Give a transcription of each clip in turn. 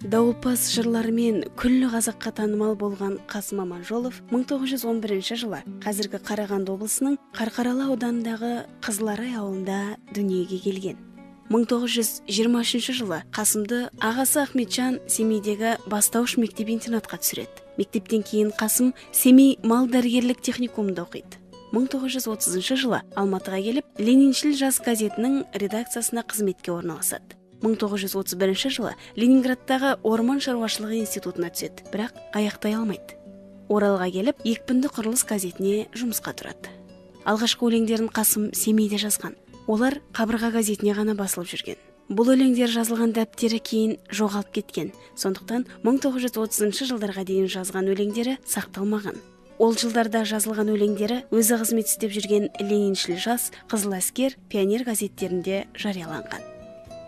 Дауылпаз жырларымен күллі қазаққа танымал болған Қасым Аманжолов 1911 жылы қазіргі Қарағанды облысының Қарқаралы ауданындағы Қызыларай ауылында дүниеге келген. 1923 жылы Қасымды ағасы Ахметжан Семейдегі бастауыш мектеп-интернатқа түсіреді. Мектептен кейін Қасым Семей мал дәрігерлік техникумында оқиды. 1930 жылы Алматыға келіп, Лениншіл жас газетінің редакциясына қызметке орналасады. 1931 жылы Ленинградтағы орман шаруашылығы институтына түседі, бірақ аяқтай алмайды. Оралға келіп, екпінді құрылыс газетіне жұмысқа тұрады. Алғашқы өлеңдерін Қасым Семейде жазған. Олар Қабырға газетіне ғана басылып жүрген. Бұл өлеңдер жазылған дәптері кейін жоғалып кеткен. Сондықтан 1930 жылдарға дейін жазған өлеңдері сақталмаған. Ол жылдарда жазылған өлеңдері өзі қызмет істеп жүрген Лениншіл жас, Қызыл әскер, Пионер газеттерінде жарияланған.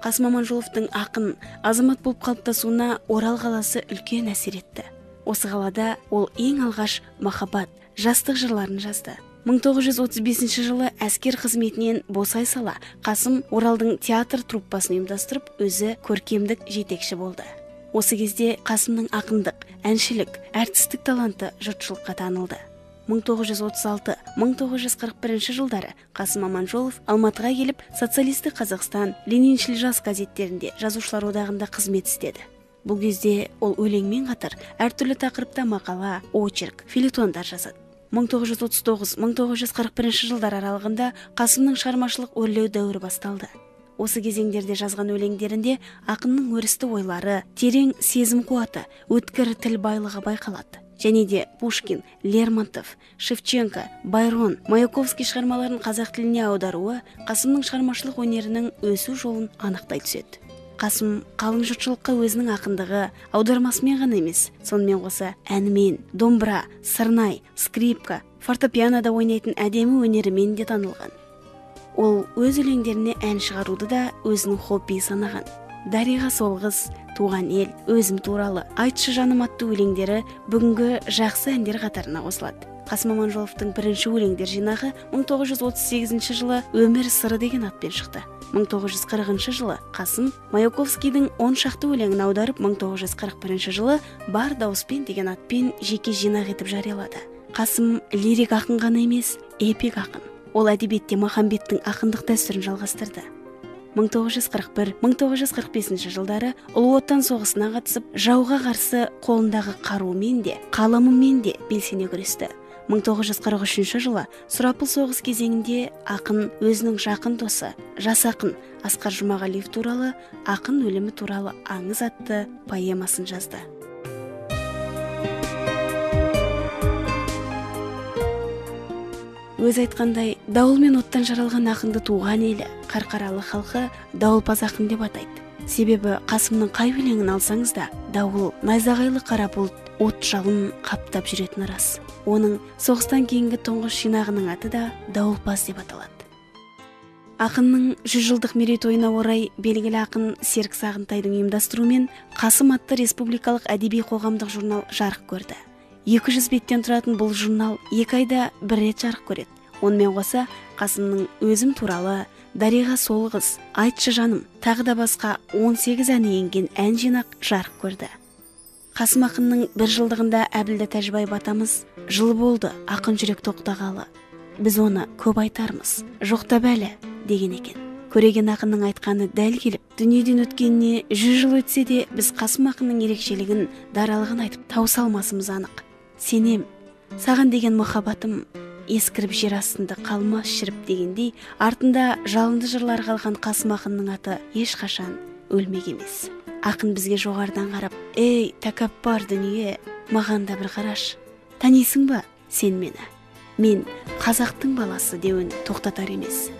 Қасым Аманжоловтың ақын, азамат болып қалыптасуына Орал қаласы үлкен әсер етті. Осы қалада ол ең алғаш махаббат, жастық жырларын жазды. 1935 жылы әскер қызметінен босай сала, Қасым Оралдың театр труппасын ұйымдастырып, өзі көркемдік жетекші болды. Осы кезде Қасымның ақындық, әншілік, әртістік таланты жұртшылыққа танылды. 1936-1941 жылдары Қасым Аманжолов Алматыға келіп, социалистік Қазақстан, Лениншіл жас газеттерінде жазушылар одағында қызмет істеді. Бұл кезде ол өлеңмен қатар әртүрлі тақырыпта мақала, очерк, фельетондар жазады. 1939-1941 жылдар аралығында Қасымның шығармашылық өрлеу дәуірі басталды. Осы кезеңдерде жазған өлеңдерінде ақынның өрісті ойлары, терең сезім қуаты, өткір тіл байлығы байқалады. Және де Пушкин, Лермонтов, Шевченко, Байрон, Маяковский шығармаларын қазақ тіліне аударуы Қасымның шығармашылық өнерінің өсу жолын анықтай түседі. Қасым қалың жұртшылыққа өзінің ақындығы, аудармасымен ғана емес, сонымен қоса әнімен, домбыра, сырнай, скрипка, фортепианода ойнайтын әдемі өнерімен де танылған. Ол өз өлеңдеріне ән шығаруды да өзінің хоббиі санаған. Дариға Солғыз, Туған ел, Өзім туралы, Айтшы жаным атты өлеңдері бүгінгі жақсы әндер қатарына қосылады. Қасым Аманжоловтың бірінші өлеңдер жинағы 1938 жылы Өмір сыры деген атпен шықты. 1940 жылы Қасым Маяковскийдің 10 шақты өлеңін аударып, 1941 жылы Бар дауыспен деген атпен жеке жинақ етіп жариялады. Қасым лирик ақын ғана емес, эпик ақын. Ол әдебиетте Махамбеттің ақындық дәстүрін жалғастырды. 1941-1945 жылдары Ұлы Отан соғысына қатысып, жауға қарсы қолындағы қаруымен де, қаламымен де белсене күресті. 1943 жылы сұрапыл соғыс кезеңінде ақын өзінің жақын досы, жас ақын Асқар Жұмағалиев туралы Ақын өлімі туралы аңыз атты поэмасын жазды. Өз айтқандай, дауыл мен оттан жаралған ақынды туған елі, Қарқаралы халқы дауылпаз ақын деп атайды. Себебі Қасымның қай өлеңін алсаңыз да, дауыл, найзағайлы қара бұлт, от жалын қаптап жүретін рас. Оның соғыстан кейінгі тұңғыш жинағының аты да Дауылпаз деп аталады. Ақынның 100 жылдық мерейтойына орай белгілі ақын Серік Сағынтайдың ұйымдастыруымен Қасым атты республикалық әдеби қоғамдық журнал жарық көрді. 200 беттен тұратын бұл журнал 2 айда бір рет жарық көреді. Онымен қоса Қасымның Өзім туралы, Дариға Солғыз, Айтшы жаным, тағы да басқа 18 әні енген ән жинақ жарық көрді. Қасым ақынның 1 жылдығында Әбілді Тәжібаев атамыз жыл болды ақын жүрек тоқтағалы. Біз оны көп айтармыз, жоқтап әлі деген екен. Көреген ақынның айтқаны дәл келіп, дүниеден өткеніне 100 жыл өтсе де, біз Қасым ақынның ерекшелігін, даралығын айтып тауыса алмасымыз анық. Сенем, саған деген махаббатым ескіріп жер астында қалмас шіріп дегендей, артында жалынды жырлар қалған Қасым ақынның аты ешқашан өлмек емес. Ақын бізге жоғарыдан қарап, ей, тәкаппар дүние, маған да бір қараш. Танисың ба сен мені? Мен қазақтың баласы деуін тоқтатар емес.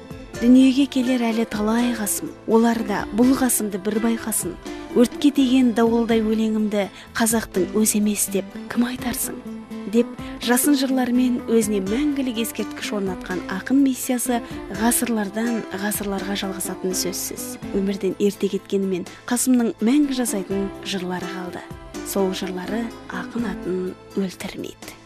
Дүниеге келер әлі талай қасым, олар да бұл қасымды бір байқасын. Өртке тиген дауылдай өлеңімді қазақтың өз емес деп кім айтарсың? Деп жасын жырларымен өзіне мәңгілік ескерткіш орнатқан ақын миссиясы ғасырлардан ғасырларға жалғасатыны сөзсіз. Өмірден ерте кеткенімен Қасымның мәңгі жасайтын жырлары қалды. Сол жырлары ақын атын өлтірмейді.